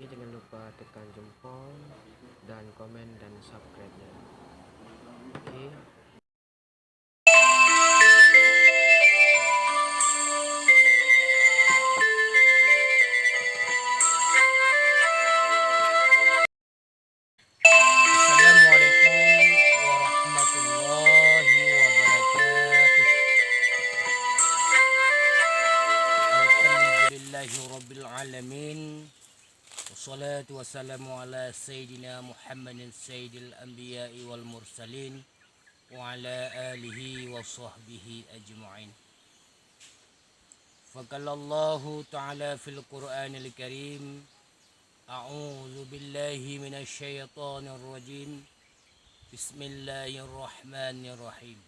Oke, jangan lupa tekan jempol dan komen dan subscribe-nya. Oke. Assalamualaikum warahmatullahi wabarakatuh. Alhamdulillahi rabbil alamin. Wassalatu wassalamu ala sayyidina Muhammadin sayyidil anbiya'i wal mursalin wa ala alihi wa sahbihi ajma'in. Faqalallahu ta'ala fil Qur'anil Karim. A'udzu billahi minasy syaithanir rajim. Bismillahirrahmanirrahim.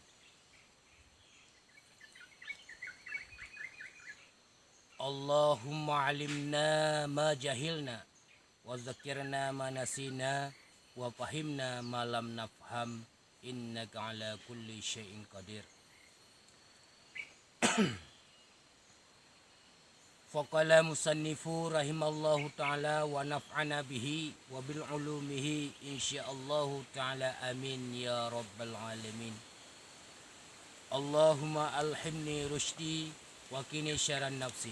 Allahumma alimna ma jahilna wa zakirna ma nasina wa fahimna ma lam nafham innaka ala kulli syai'in qadir. Faqala musannifu rahimallahu ta'ala wa naf'ana bihi wa bil ulumihi insyaallahu ta'ala amin ya rabbal alamin. Allahumma alhimni rusydi wa qini syarran nafsi.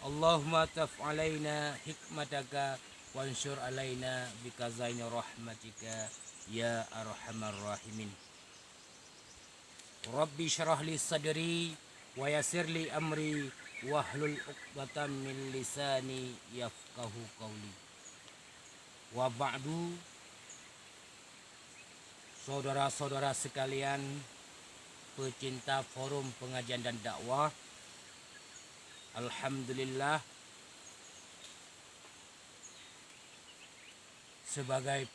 Allahumma taf alaina hikmataka wansur alaina bikazaini rahmatika ya arhamar rahimin. Rabbi syarah li sadri wa yassir li amri wahlul 'uqdatam min lisani yafqahu qawli. Wa ba'du, saudara-saudara sekalian pecinta forum pengajian dan dakwah, alhamdulillah sebagai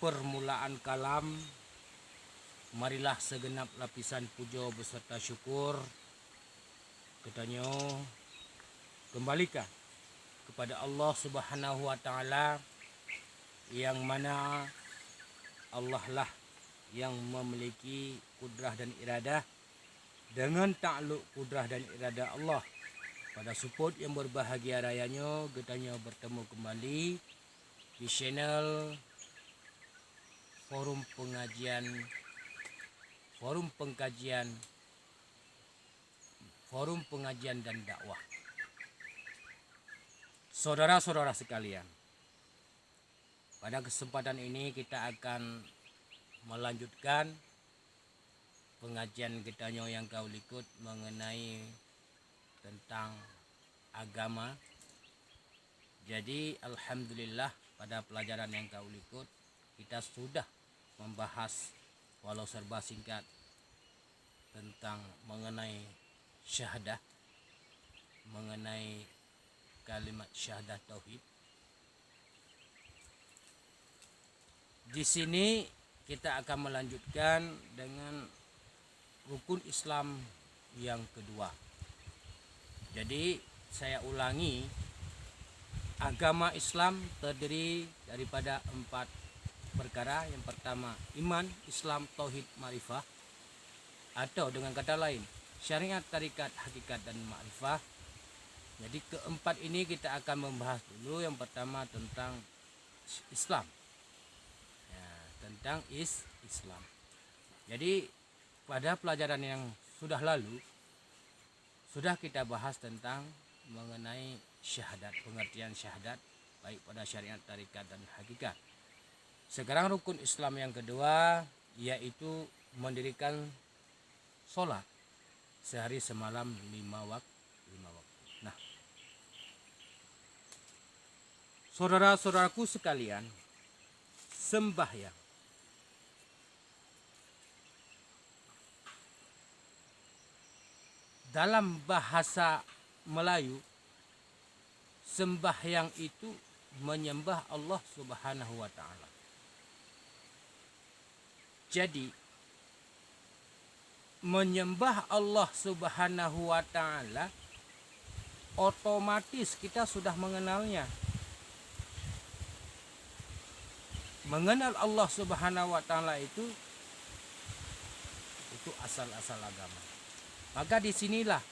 permulaan kalam, marilah segenap lapisan puja beserta syukur katanya kembalikan kepada Allah Subhanahu wa taala, yang mana Allah lah yang memiliki kudrah dan iradah. Dengan takluk kudrah dan iradah Allah, pada support yang berbahagia rayanya katanya bertemu kembali di channel forum pengajian, forum pengajian dan dakwah. Saudara-saudara sekalian, pada kesempatan ini kita akan melanjutkan pengajian kita yang kau ikut mengenai tentang agama. Jadi alhamdulillah pada pelajaran yang kau ikut kita sudah membahas walau serba singkat tentang mengenai syahadah, mengenai kalimat syahadah tauhid. Di sini kita akan melanjutkan dengan rukun Islam yang kedua. Jadi saya ulangi, agama Islam terdiri daripada 4 perkara. Yang pertama iman, Islam, tauhid, ma'rifah, atau dengan kata lain syariat, tarikat, hakikat, dan ma'rifah. Jadi keempat ini kita akan membahas dulu. Yang pertama tentang Islam, tentang Islam. Jadi pada pelajaran yang sudah lalu sudah kita bahas tentang mengenai syahadat, pengertian syahadat baik pada syariat, tarikat, dan hakikat. Sekarang rukun Islam yang kedua yaitu mendirikan sholat sehari semalam 5 waktu. Nah, saudara-saudaraku sekalian, sembahyang dalam bahasa Melayu, sembahyang itu menyembah Allah Subhanahu wa taala. Jadi menyembah Allah Subhanahu wa taala otomatis kita sudah mengenalnya. Mengenal Allah Subhanahu wa taala itu asal-asal agama. Maka disinilah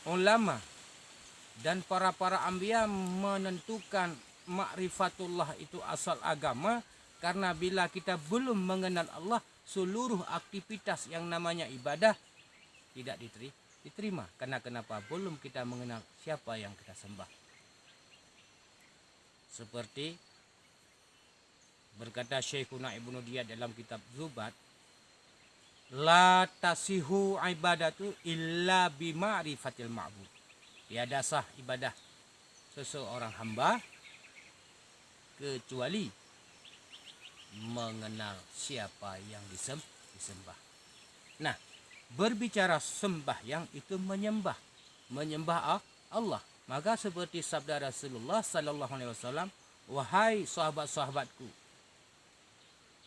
ulama dan para anbiya menentukan ma'rifatullah itu asal agama, karena bila kita belum mengenal Allah, seluruh aktivitas yang namanya ibadah tidak diterima. Karena kenapa? Belum kita mengenal siapa yang kita sembah. Seperti berkata Syekhuna Ibnu Diyad dalam kitab Zubat, la tasihu ibadatu illa bima'rifatil ma'bud. Tiada sah ibadah seseorang hamba kecuali mengenal siapa yang disembah. Nah, berbicara sembahyang itu menyembah Allah. Maka seperti sabda Rasulullah sallallahu alaihi wasallam, wahai sahabat-sahabatku,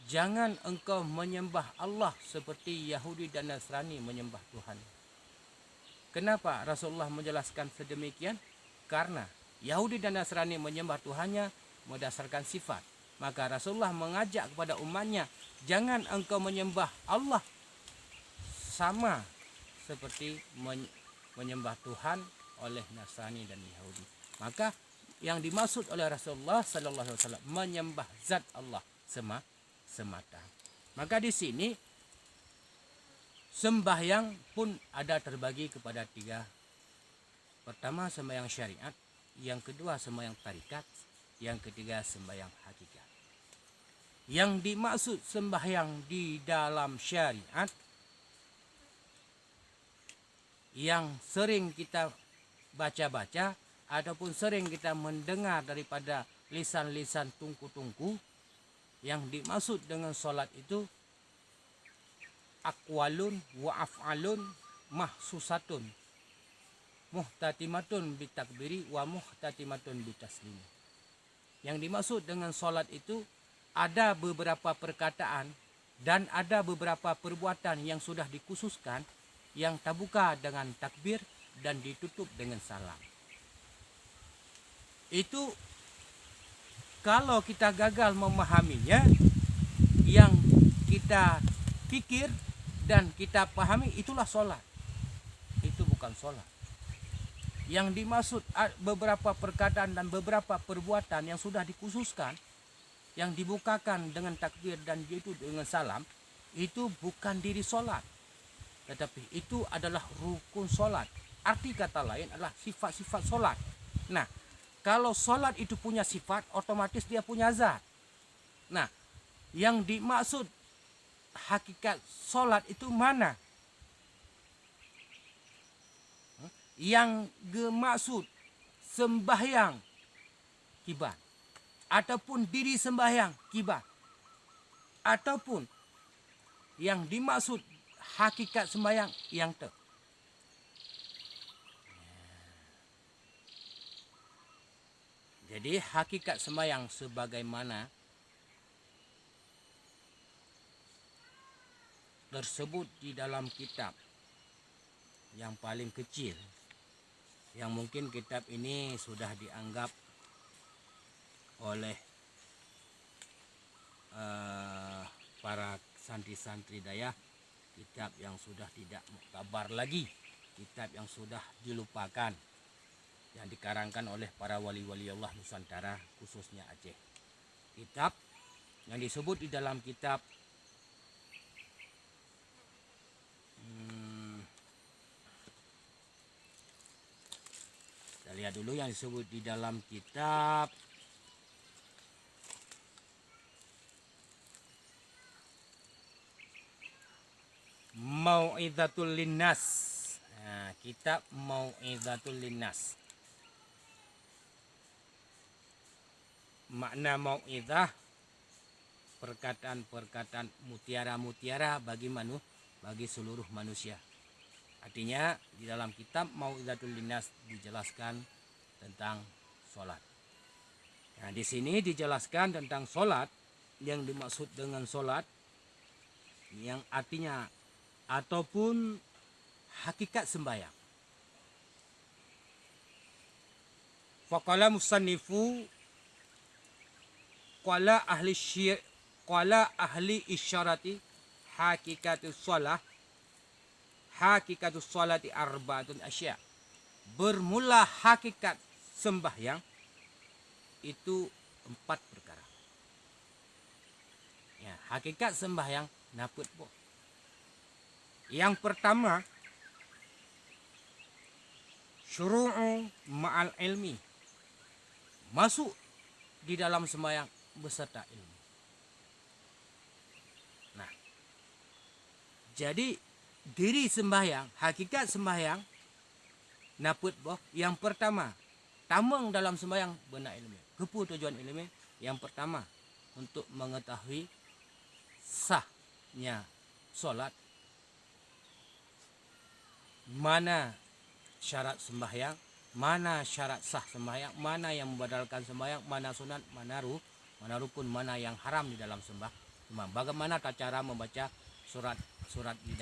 jangan engkau menyembah Allah seperti Yahudi dan Nasrani menyembah Tuhan. Kenapa Rasulullah menjelaskan sedemikian? Karena Yahudi dan Nasrani menyembah Tuhannya berdasarkan sifat. Maka Rasulullah mengajak kepada umatnya, jangan engkau menyembah Allah sama seperti menyembah Tuhan oleh Nasrani dan Yahudi. Maka yang dimaksud oleh Rasulullah sallallahu alaihi wasallam menyembah zat Allah semata. Maka di sini sembahyang pun ada terbagi kepada 3. Pertama sembahyang syariat, yang kedua sembahyang tarikat, yang ketiga sembahyang hakikat. Yang dimaksud sembahyang di dalam syariat yang sering kita baca-baca ataupun sering kita mendengar daripada lisan-lisan tungku-tungku, yang dimaksud dengan solat itu aqwalun wa af'alun mahsusatun muhtatimatun bitakbiri wa muhtatimatun bitaslim. Yang dimaksud dengan solat itu ada beberapa perkataan dan ada beberapa perbuatan yang sudah dikhususkan, yang terbuka dengan takbir dan ditutup dengan salam. Itu kalau kita gagal memahaminya, yang kita pikir dan kita pahami itulah solat. Itu bukan solat. Yang dimaksud beberapa perkataan dan beberapa perbuatan yang sudah dikhususkan, yang dibukakan dengan takbir dan itu dengan salam, itu bukan diri solat, tetapi itu adalah rukun solat. Arti kata lain adalah sifat-sifat solat. Nah, kalau solat itu punya sifat, otomatis dia punya zat. Nah, yang dimaksud hakikat solat itu mana? Yang dimaksud sembahyang kibat, ataupun diri sembahyang kibat, ataupun yang dimaksud hakikat sembahyang yang Jadi hakikat sembahyang sebagaimana tersebut di dalam kitab yang paling kecil, yang mungkin kitab ini sudah dianggap oleh para santri-santri daya kitab yang sudah tidak muktabar lagi, kitab yang sudah dilupakan, yang dikarangkan oleh para wali-wali Allah Nusantara, khususnya Aceh. Kitab yang disebut di dalam kitab kita lihat dulu yang disebut di dalam kitab Mau'izatul Linnas. Nah, kitab Mau'izatul Linnas. Makna mau'izah, perkataan-perkataan mutiara-mutiara bagi seluruh manusia. Artinya di dalam kitab Mau'izatul Linnas dijelaskan tentang solat. Nah, di sini dijelaskan tentang solat. Yang dimaksud dengan solat yang artinya ataupun hakikat sembahyang. Faqala musannifu qala ahli isyarati hakikatus shalah, hakikatus sholati arba'atun asya. bermula hakikat sembahyang itu 4 perkara. Ya, hakikat sembahyang naput po. Yang pertama, syuru'u ma'al ilmi. Masuk di dalam sembahyang beserta ilmu. Nah, jadi diri sembahyang, hakikat sembahyang naput boh. Yang pertama, tamang dalam sembahyang benar ilmu. Kepu tujuan ilmu yang pertama untuk mengetahui sahnya solat, mana syarat sembahyang, mana syarat sah sembahyang, mana yang membadalkan sembahyang, mana sunat, mana rukun, mana yang haram di dalam sembahyang. Bagaimana cara membaca surat di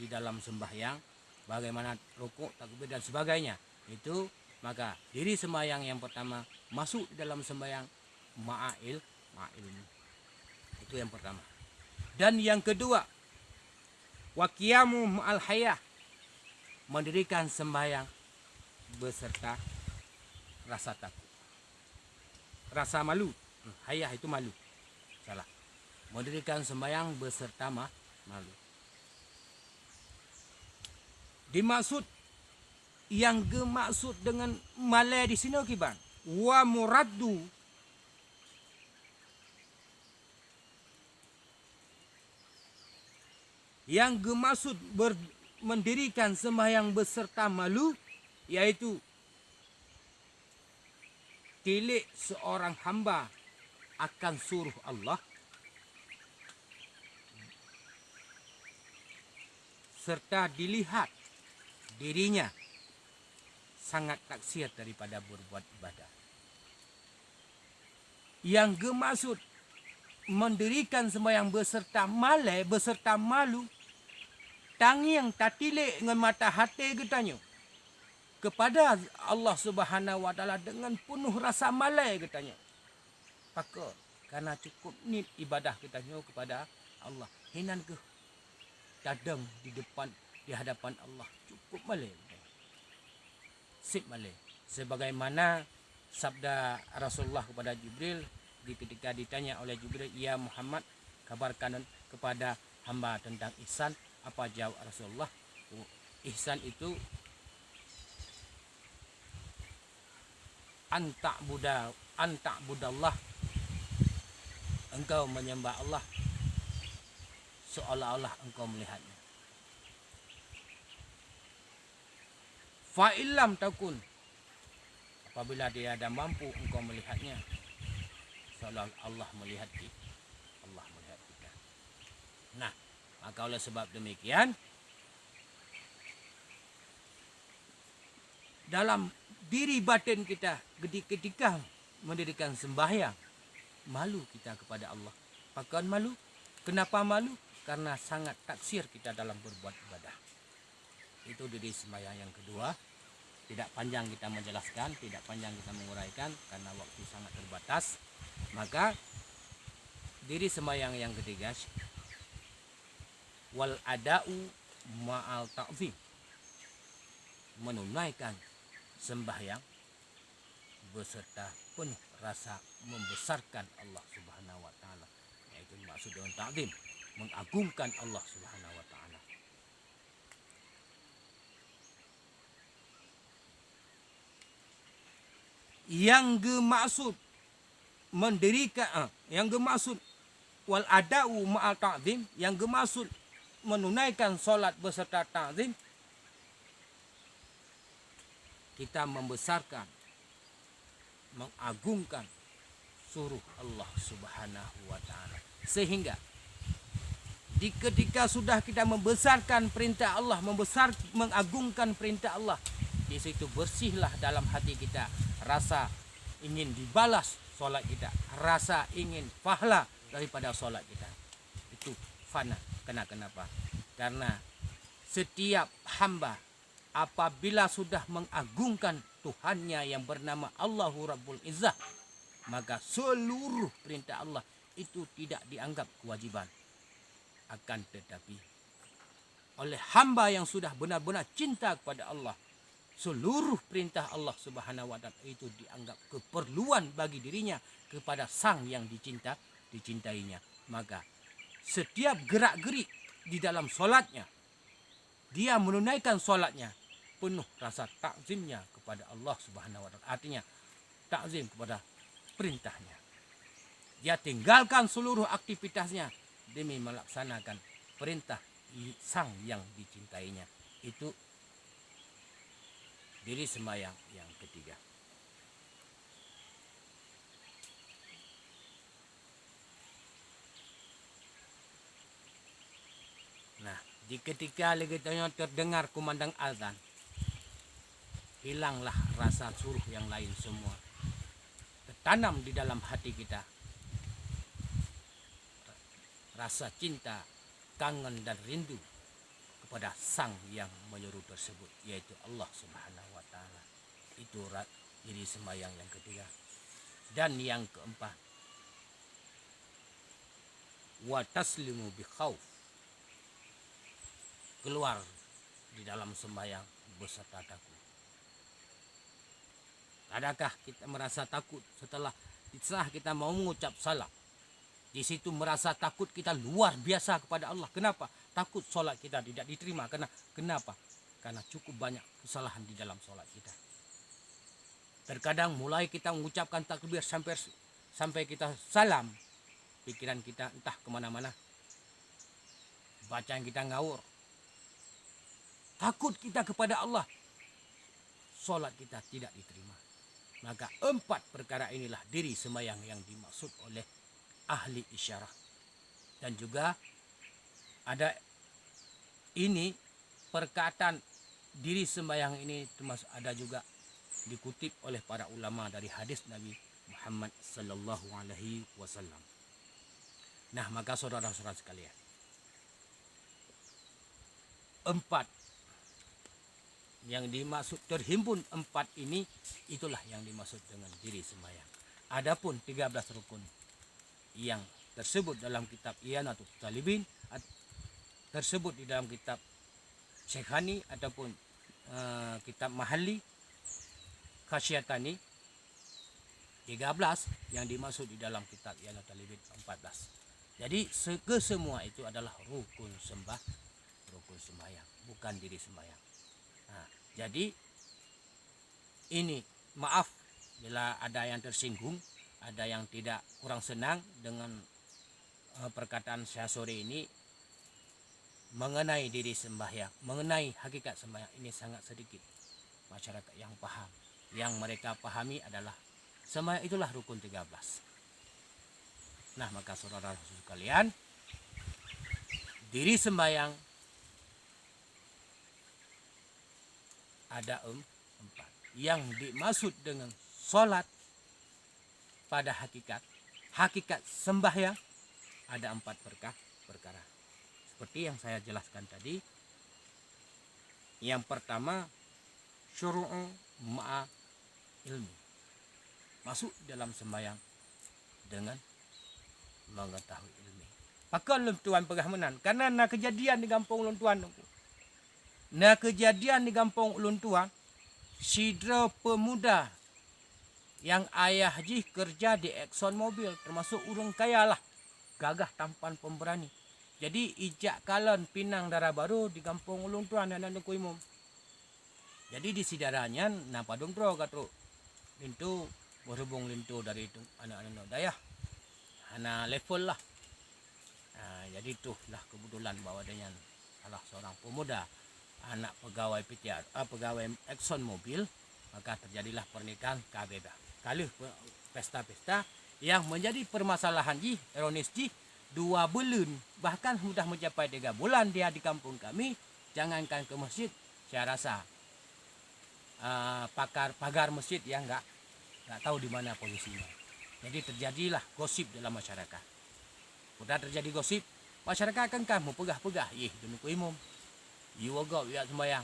dalam sembahyang, bagaimana rukuk, takbir dan sebagainya. Itu maka diri sembahyang yang pertama masuk di dalam sembahyang ma'il. Itu yang pertama. Dan yang kedua, wa qiyamu ma'al hayah, mendirikan sembahyang beserta rasa takut, rasa malu. Hayah itu malu, salah. Mendirikan sembahyang beserta malu. Dimaksud yang gemaksud dengan malai di sini kiban wa muraddu yang gemaksud mendirikan sembahyang beserta malu, yaitu tilik seorang hamba akan suruh Allah, serta dilihat dirinya sangat taksir daripada berbuat ibadah. Yang gemaksud mendirikan sembahyang beserta malai, beserta malu, tangiang tatilik dengan mata hati katanya kepada Allah Subhanahu wa taala dengan penuh rasa malai katanya. Maka karena cukup ni ibadah kita kepada Allah. Hinan ke dadang di hadapan Allah cukup malai. Sip malai. Sebagaimana sabda Rasulullah kepada Jibril ketika ditanya oleh Jibril, "Ya Muhammad, kabarkan kepada hamba tentang ihsan." Apa jawab Rasulullah? Ihsan itu anta'budallah, engkau menyembah Allah seolah-olah engkau melihatnya. Fa illam takun, apabila dia ada mampu engkau melihatnya, seolah Allah melihat kita. Allah melihat kita. Nah, maka oleh sebab demikian, dalam diri batin kita ketika mendirikan sembahyang, malu kita kepada Allah. Bahkan malu. Kenapa malu? Karena sangat taksir kita dalam berbuat ibadah. Itu diri sembahyang yang kedua. Tidak panjang kita menjelaskan, tidak panjang kita menguraikan karena waktu sangat terbatas. Maka diri sembahyang yang ketiga, wal ada'u ma'al ta'zim, menunaikan sembahyang beserta penuh rasa membesarkan Allah Subhanahu wa taala. Yaitu maksud dengan ta'zim, mengagungkan Allah Subhanahu wa taala. Yang gemaksud mendirikan yang gemaksud wal ada'u ma'al ta'zim, yang gemaksud menunaikan solat beserta ta'zim, kita membesarkan, mengagungkan suruh Allah Subhanahu wa taala. Sehingga ketika sudah kita membesarkan perintah Allah, mengagungkan perintah Allah, di situ bersihlah dalam hati kita rasa ingin dibalas solat kita, rasa ingin pahala daripada solat kita. Itu fana. Kenapa? Karena setiap hamba apabila sudah mengagungkan Tuhannya yang bernama Allahu Rabbul Izzah, maka seluruh perintah Allah itu tidak dianggap kewajiban. Akan tetapi oleh hamba yang sudah benar-benar cinta kepada Allah, seluruh perintah Allah Subhanahu wa taala itu dianggap keperluan bagi dirinya kepada sang yang dicintainya. Maka setiap gerak-gerik di dalam solatnya, dia menunaikan solatnya penuh rasa takzimnya kepada Allah Subhanahu wa taala. Artinya takzim kepada perintahnya. Dia tinggalkan seluruh aktivitasnya demi melaksanakan perintah sang yang dicintainya. Itu diri sembahyang yang ketiga. Nah, di ketika terdengar kumandang azan, hilanglah rasa suruh yang lain semua. Tertanam di dalam hati kita rasa cinta, kangen dan rindu kepada sang yang menyuruh tersebut, yaitu Allah Subhanahu wa taala. Itu diri sembahyang yang ketiga. Dan yang keempat, wa taslimu bi khauf. Keluar di dalam sembahyang beserta takut. Adakah kita merasa takut setelah kita mau mengucap salat? Di situ merasa takut kita luar biasa kepada Allah. Kenapa? Takut solat kita tidak diterima. Kenapa? Karena cukup banyak kesalahan di dalam solat kita. Terkadang mulai kita mengucapkan takbir sampai kita salam, pikiran kita entah kemana-mana. Bacaan kita ngawur. Takut kita kepada Allah, solat kita tidak diterima. Maka 4 perkara inilah diri sembahyang yang dimaksud oleh ahli isyarah. Dan juga ada ini perkataan diri sembahyang ini termasuk ada juga dikutip oleh para ulama dari hadis Nabi Muhammad sallallahu alaihi wasallam. Nah, maka saudara-saudara sekalian, 4 yang dimaksud terhimpun 4 ini, itulah yang dimaksud dengan diri sembahyang. Adapun 13 rukun yang tersebut dalam kitab Iyanatul Talibin, tersebut di dalam kitab Syekhani ataupun kitab Mahalli Khasyatani 13, yang dimaksud di dalam kitab Iyanatul Talibin 14. Jadi kesemua itu adalah rukun sembahyang, bukan diri sembahyang. Nah, jadi ini maaf bila ada yang tersinggung, ada yang tidak kurang senang dengan perkataan saya sore ini mengenai diri sembahyang, mengenai hakikat sembahyang. Ini sangat sedikit masyarakat yang paham. Yang mereka pahami adalah sembahyang itulah rukun 13. Nah, maka saudara sekalian, diri sembahyang ada 4. Yang dimaksud dengan solat pada hakikat sembahyang ada 4 perkara. Seperti yang saya jelaskan tadi. Yang pertama, syuru'u ma'a ilmi. Masuk dalam sembahyang dengan mengetahui ilmi. Pakal tuan perahmanan, karena nak kejadian di kampung ulun tuan. Nah, kejadian di kampung ulun tuan, sidra pemuda yang ayah ji kerja di Exxon Mobil, termasuk urang kaya lah, gagah tampan pemberani. Jadi ijak kalan pinang darah baru di kampung ulun tuan dan ku imum. Jadi di sidarannya napa dong bro katro lintu berhubung lintu dari itu anak-anak dayah anak level lah. Nah, jadi tuh lah kebetulan bahwa dengan salah seorang pemuda anak pegawai pegawai Exxon Mobil, maka terjadilah pernikahan kabeda. Kali pesta-pesta yang menjadi permasalahan ji, ironis ji, 2 bulan bahkan sudah mencapai 3 bulan dia di kampung kami. Jangankan ke masjid, saya rasa pagar masjid yang nggak tahu di mana posisinya. Jadi terjadilah gosip dalam masyarakat. Sudah terjadi gosip, masyarakat kan kamu pegah-pegah, demi ku imum. Iwaga ya sembayang.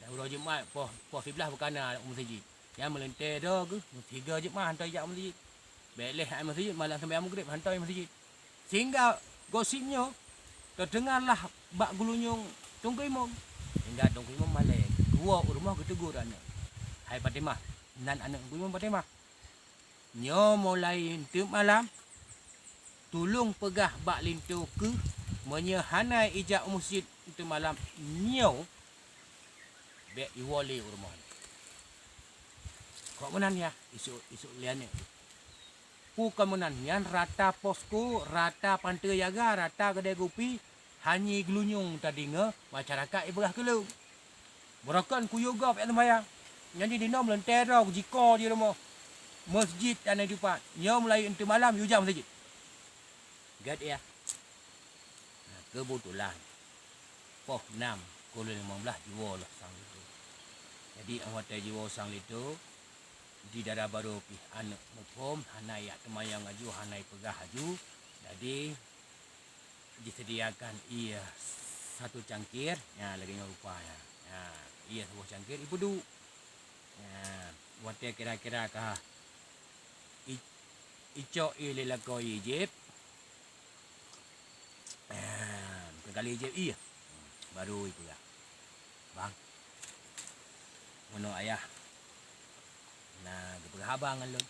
Dah urang Jumaat po fiblah bukan ada masjid. Yang melentai dah ke 3 Jumaat hantar jak masjid. Beleh masjid malam sembayang maghrib hantar masjid. Sehingga gosipnya terdengarlah bak gulunyung tunggu imam. Hingga tunggu imam malam 2 Iwo rumah ketegur anak. Hai Fatimah, nan anak gue Fatimah. Nyo mulai untuk malam, tolong pegah bak lintu ke menyehanai ijak masjid untuk malam nyo bek iwali rumah. Kok menan ya isu liane. Ku kemenan yan rata posko, rata pantai jaga, rata kedai kopi, hanya gelunyung tadi masyarakat ibrah kelu. Berakan ku yoga pek sembayang. Jadi dina melentera jika di rumah. Masjid dan depan. Nya mulai untuk malam hujang masjid. Gad ya. Kebetulan. Poh 6 kolo 15 jiwa lah sang itu. Jadi anggota jiwa sang itu di daerah baru pi anak mukom hanai temayang aju hanai pegah aju. Jadi disediakan ia satu cangkir, ya lagi rupa ya. Ya, ia sebuah cangkir ibu du. Ya, buat kira-kira kah Ico ilila ko ijip. Kali ijip iya. Baru itu ya. Bang. Mono ayah. Nah, gepegah abang alun.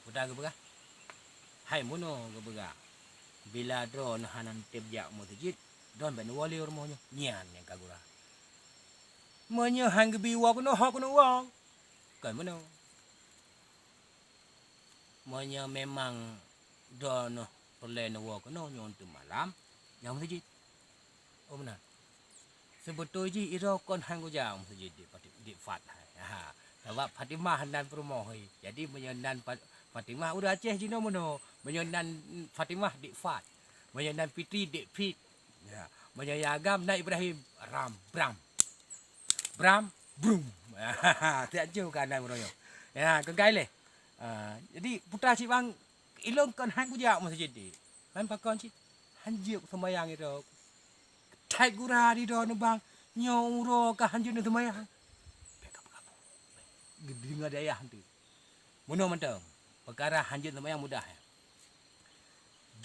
Putar gepegah. Hai mono gepegah. Bila drone hanan tebjak masjid, don ben wali rumahnya. Nyan yang kagura. Menyo hang gebiwa kono hak kono wang. Kan mono. Monya memang dono perlen wa kono nyontu malam yang masjid. Oh benar. Sebetulnya ira kon hang gojang masjid di fat. Ha. Sebab Fatimah dan Permohi. Jadi menyenan Fatimah udah Aceh jino mono. Menyenan Fatimah di fat. Menyenan Fitri di fit. Ya. Menyayagam na Ibrahim ram bram. Bram brum. Tak jauh kan mono. Ya, kegai le. Jadi putra si bang ilong kan hang kujak masjid di. Kan pakon si hanjuk sembayang itu. Tai gura di do bang nyoro ka hanjuk nu sembayang. Bekap-bekap. Gedinga dayah tu. Muno mentang. Perkara hanjuk sembayang mudah.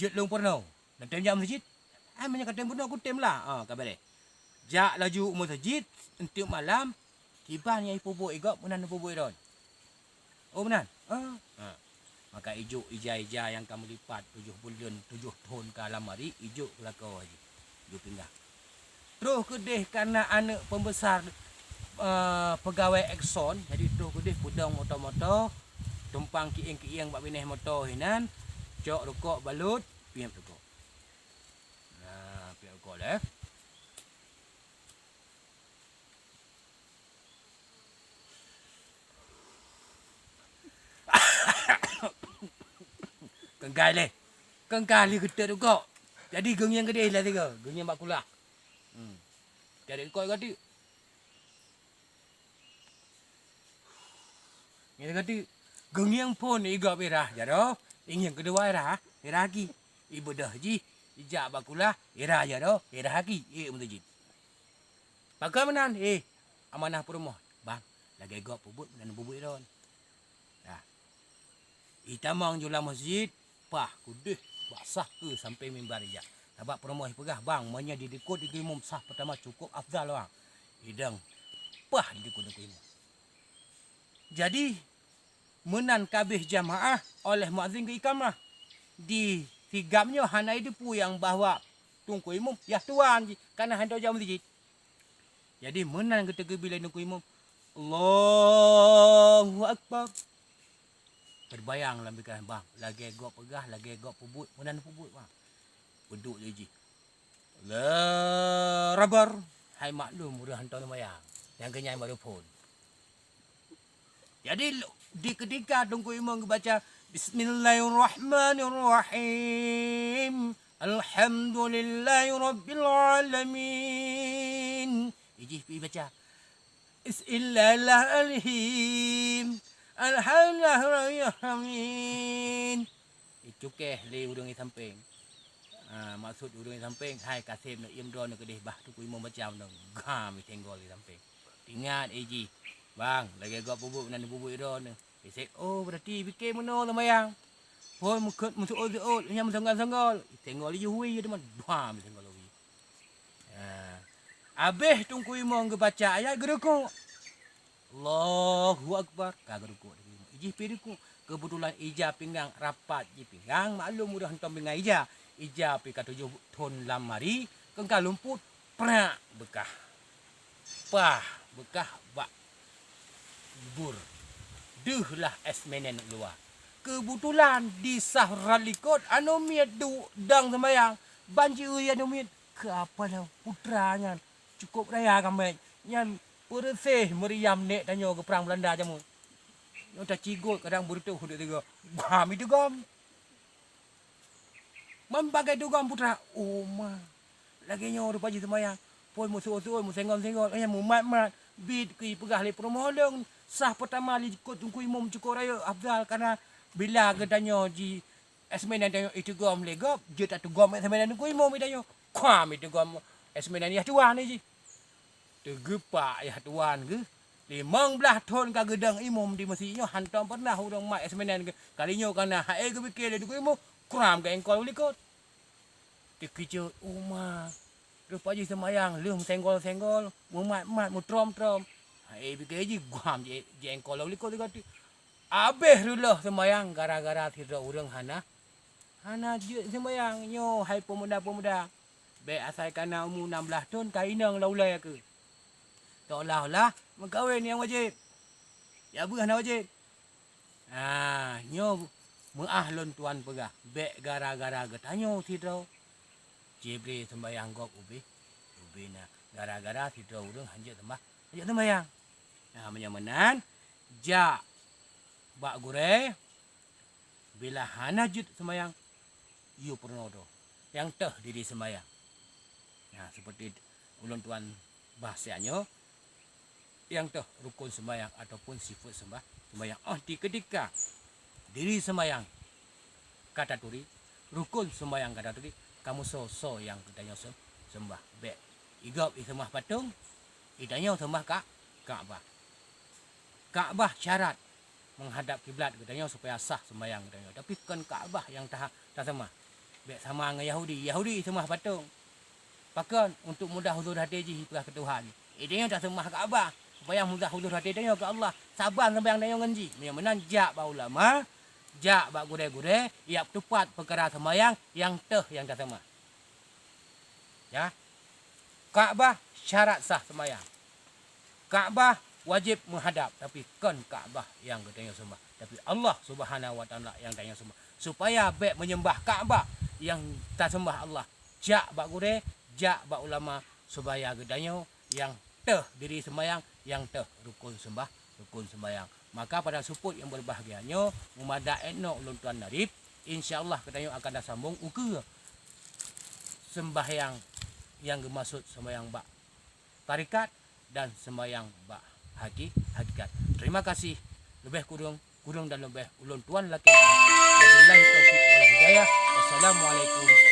Jet long porno. Dan tem jam masjid. Banyak tem porno aku tem lah. Kabar deh. Jak laju masjid untuk malam tiba ni ibu igak munan ibu don. Oh benar. Maka ijuk ija yang kamu lipat 7 bulan 7 tahun ke lamari ijuk belakau aja. Ijuk pinggah. Terus kedeh karena anak pembesar pegawai Exxon, jadi terus kedeh pudang motor-motor, tumpang kiing-kiing bak bineh motor hinan, cok rokok balut, piam rokok. Nah, piam rokok dah. Kengkali gede tu kok. Jadi geng yang gede lah tiga. Geng yang bakulah. Jadi kau kata. Ini kata geng yang pun iga berah jaro. Yang kedua erah, erah lagi. Ibu dah ji, ijak bakulah, erah jaro, erah lagi. Mentajid. Pakai menan, amanah perumah. Bang, lagi gak pubut dan bubuk ron. Nah, itamang jual masjid. Pah kudih basah ke sampai mimbar ijak. Sebab permoh pegah bang monya didikut di imam sah pertama cukup afdal bang. Hidang pah didikut di imam. Jadi menan kabeh jamaah oleh muazzin ke ikamah. Di tigamnya hanai depu yang bawa tungku imam ya tuan karena hendak jam masjid. Jadi menan ketika bila tungku imam Allahu Akbar. Terbayang dalam pikiran bang, lagi gok pegah, lagi gok pubut, menan pubut bang. Beduk je ji. Le rabar, hai maklum udah hantar mayang. Yang kenyai baru pun. Jadi di ketika tunggu imam baca Bismillahirrahmanirrahim. Alhamdulillahirabbil alamin. Iji baca Bismillahirrahmanirrahim. Alhamdulillah. Itu ke le udang samping. Maksud udang samping hai kasih nak imdon nak kedih bah tu ku imam macam dong. Gam tenggol di samping. Ingat eji. Bang, lagi gak bubuk nan bubuk idon. Isek oh berarti fikir meno tamayang. Pun mukut musuh ol nyam sanggol-sanggol. Tenggol je hui teman. Bam tenggol hui. Habis tungku imong ge baca ayat geruku. Allahu akbar ka geruku. Iji piriku kebetulan ija pinggang rapat ji pinggang maklum mudah hentam pinggang ija. Ija pi ka 7 ton lamari kengka lumput prak bekah. Pah bekah bak bur. Dehlah esmenen luar. Kebetulan di Sahralikot anu miet du dang sembayang. Banji uy anu miet ke apa dah putranya. Cukup raya kami. Yang peresih meriam nek tanyo ke perang Belanda jamu. Yang tak cigut kadang bertuh dia tiga. Gam itu gam. Membagai tu gam putra. Oh ma. Lagi nyo rupa ji sembayang. Poi musuh-musuh mu senggol-senggol ayam mu mat-mat. Bid ki pegah le promolong. Sah pertama li ikut tungku imam cukup raya afdal karena bila gedanyo ji esmenan tanyo itu gam le gap. Je tak tu gam esmenan tungku imam idanyo. Kwam itu gam esmenan ya tuan ni ji. Tegepak ya tuan ke. 15 ton ka gedang imam di masjidnya hantam pernah urang mak esmenan ke. Kalinya kana hae ke pikir le tungku imam kuram ke engkol likot. Dikejut umah. Rupa ji semayang leuh senggol-senggol, mumat-mat mu trom-trom. Hae pikir ji guam je engkol likot likot. Abeh rulah semayang gara-gara tidak urang hana. Hana je semayang nyo hai pemuda-pemuda. Be asal kana umur 16 tahun kainang laulai ke. Tolahlah mengkawin yang wajib. Ya buah na wajib. Nyo mengahlon tuan pegah. Be gara-gara getanyo tidak. Jibril sembayang gop ubi. Ubi na gara-gara tidak urang hanjat sembah. Hanjat sembayang. Menyamanan ja bak gure bila hana jut sembayang yu pernodo yang teh diri sembayang. Nah, seperti ulun tuan bahasanya yang teh rukun sembayang ataupun sifat sembayang. Di ketika diri sembayang kata turi, rukun sembayang kata turi, kamu so yang katanya sembah. Be igap sembah patung, idanya sembah Ka'bah. Ka'bah syarat menghadap kiblat katanya supaya sah sembayang katanya. Tapi kan Ka'bah yang tak sembah. Be sama dengan Yahudi sembah patung. Pakan untuk mudah huzur hati ji perah ke Tuhan. Idenya tak sembah Ka'bah supaya mudah huzur hati dia ke Allah. Sabar sembayang dia nganji. Yang menan jak ba ulama, jak ba gure-gure, ia tepat perkara sembayang yang yang tak sembah. Ya. Ka'bah syarat sah sembayang. Ka'bah wajib menghadap tapi kan Ka'bah yang katanya sembah. Tapi Allah Subhanahu wa taala yang katanya sembah. Supaya baik menyembah Ka'bah yang tak sembah Allah. Jak ba gure, jak ba ulama supaya gedanyo yang diri sembayang yang rukun sembayang. Maka pada suput yang berbahagianyo memada etno ulun tuan narip insyaallah gedanyo akan dah sambung uke sembahyang yang bermaksud sembahyang bak tarikat dan sembahyang bak hakikat. Terima kasih lebih kurang dan lebih ulun tuan laki. Wabillahi taufiq wal hidayah. Wassalamualaikum